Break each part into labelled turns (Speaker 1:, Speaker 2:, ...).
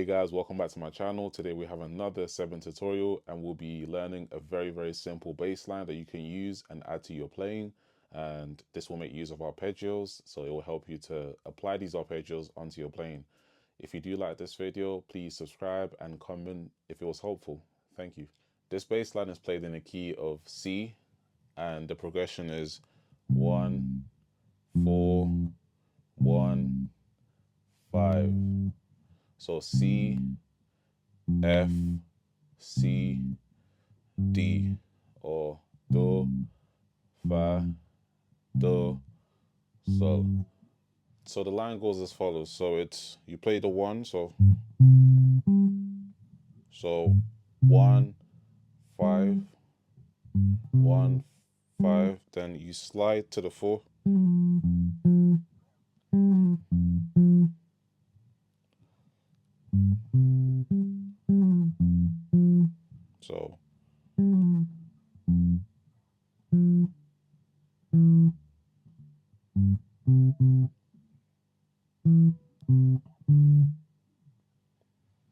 Speaker 1: Hey guys, welcome back to my channel. Today we have another Seben tutorial and we'll be learning a very simple bass line that you can use and add to your playing. And this will make use of arpeggios, so it will help you to apply these arpeggios onto your playing. If you do like this video, please subscribe and comment if it was helpful. Thank you. This bass line is played in a key of C and the progression is 1, 4, 1, 5. So C, F, C, D, or Do, Fa, Do, Sol. So the line goes as follows. So it's, you play the 1, so 1, 5, 1, 5, then you slide to the 4.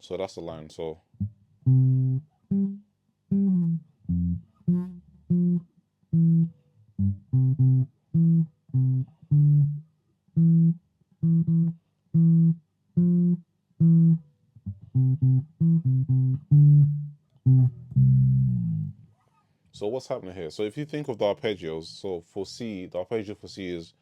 Speaker 1: So that's the line. So So what's happening here? So if you think of the arpeggios, so for C, the arpeggio for C is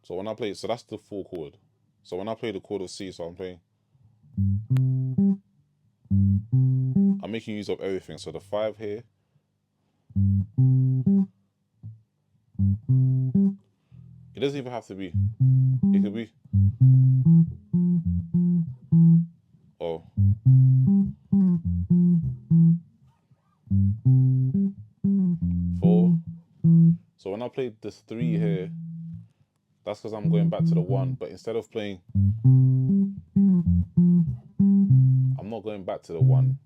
Speaker 1: so when I play, so that's the 4 chord. So when I play the chord of C, so I'm playing, I'm making use of everything. So the 5 here, it doesn't even have to be, it could be, oh, four. So when I play this 3 here, that's because I'm going back to the 1, but instead of playing, I'm not going back to the 1,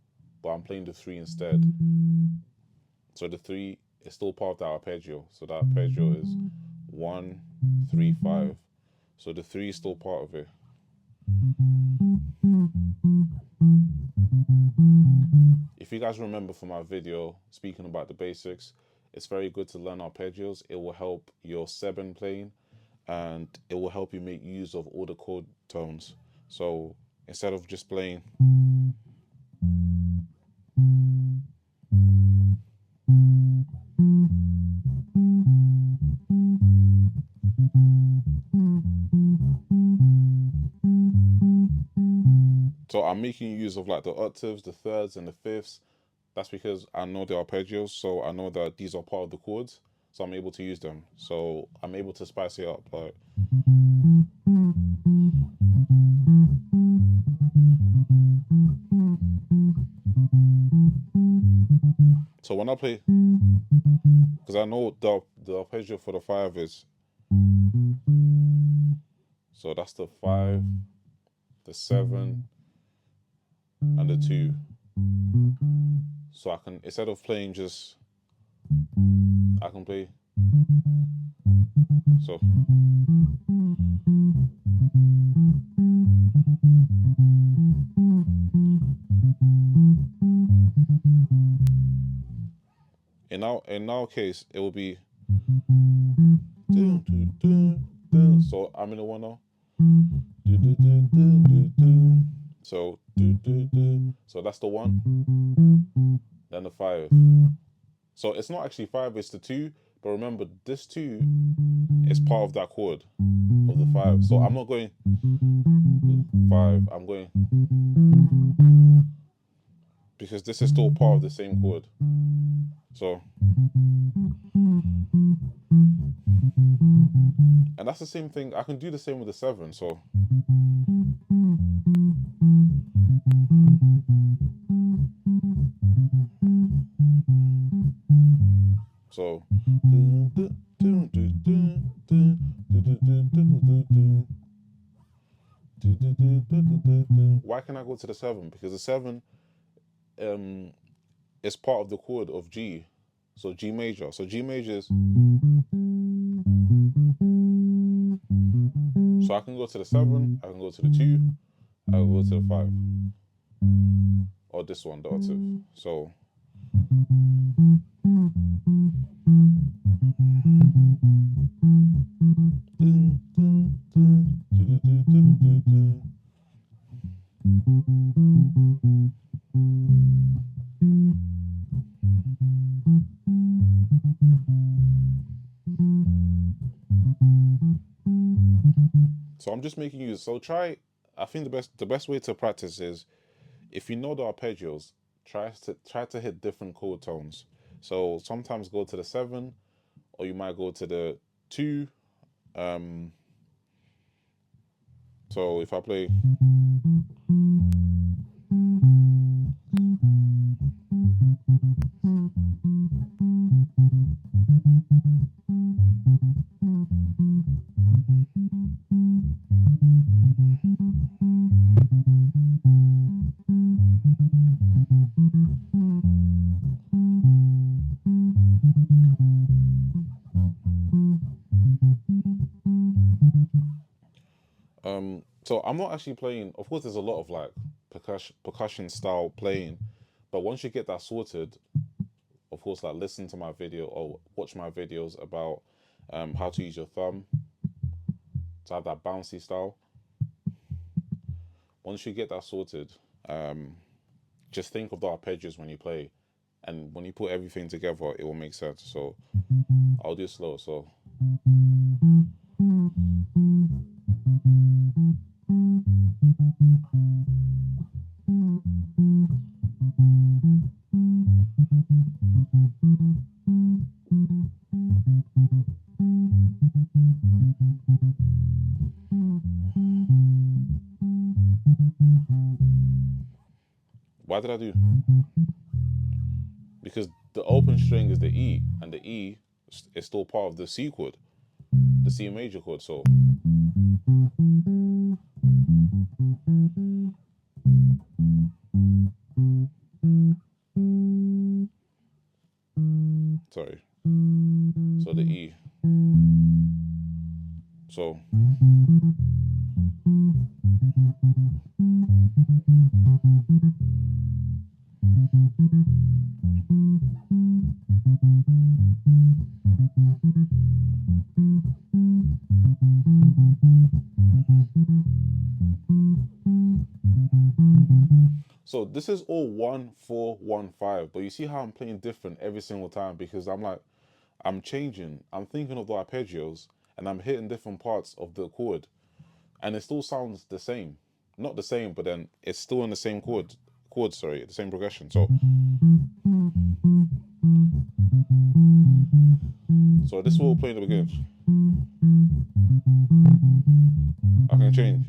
Speaker 1: but I'm playing the 3 instead. So the 3 is still part of that arpeggio. So that arpeggio is 1, 3, 5. So the 3 is still part of it. If you guys remember from my video speaking about the basics, it's very good to learn arpeggios. It will help your Seben playing and it will help you make use of all the chord tones. So instead of just playing so I'm making use of like the octaves, the thirds and the fifths. That's because I know the arpeggios, so I know that these are part of the chords, so I'm able to use them. So I'm able to spice it up, like so when I play, because I know the arpeggio for the 5 is, so that's the 5, the 7, and the 2. So I can, instead of playing just, I can play, so in our case it will be, so I'm in the 1 now, so so that's the 1, then the 5. So it's not actually 5, it's the 2, but remember this 2 is part of that chord of the 5. So I'm not going 5, I'm going, because this is still part of the same chord. So, and that's the same thing, I can do the same with the 7, so why can I go to the 7? Because the 7 is part of the chord of G. So G major. So G major is, So I can go to the 7, I can go to the 2, I can go to the 5. Or this one, the octave. So I'm just making use. So try. I think the best way to practice is, if you know the arpeggios, try to hit different chord tones. So sometimes go to the 7, or you might go to the 2. So if I play, so I'm not actually playing. Of course, there's a lot of like percussion style playing, but once you get that sorted, of course, like listen to my video or watch my videos about how to use your thumb to have that bouncy style. Once you get that sorted, just think of the arpeggios when you play, and when you put everything together, it will make sense. So I'll do slow. So why did I do? Because the open string is the E, and the E is still part of the C chord, the C major chord. So sorry. So the E. So this is all 1 4 1 5, but you see how I'm playing different every single time, because I'm changing. I'm thinking of the arpeggios, and I'm hitting different parts of the chord, and it still sounds the same. Not the same, but then it's still in the same sorry, the same progression. So this is what we're playing at the beginning. I can change.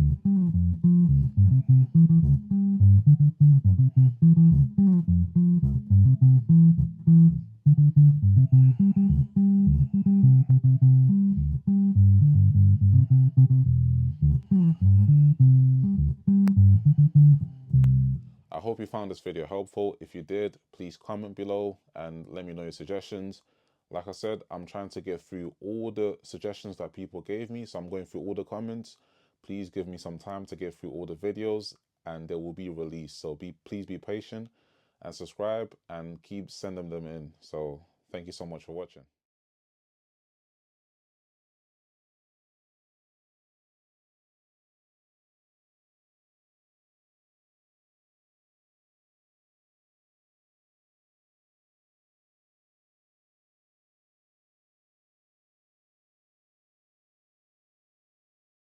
Speaker 1: I hope you found this video helpful. If you did, please comment below and let me know your suggestions. Like I said, I'm trying to get through all the suggestions that people gave me, so I'm going through all the comments. Please give me some time to get through all the videos, and they will be released. So please be patient and subscribe, and keep sending them in. So thank you so much for watching.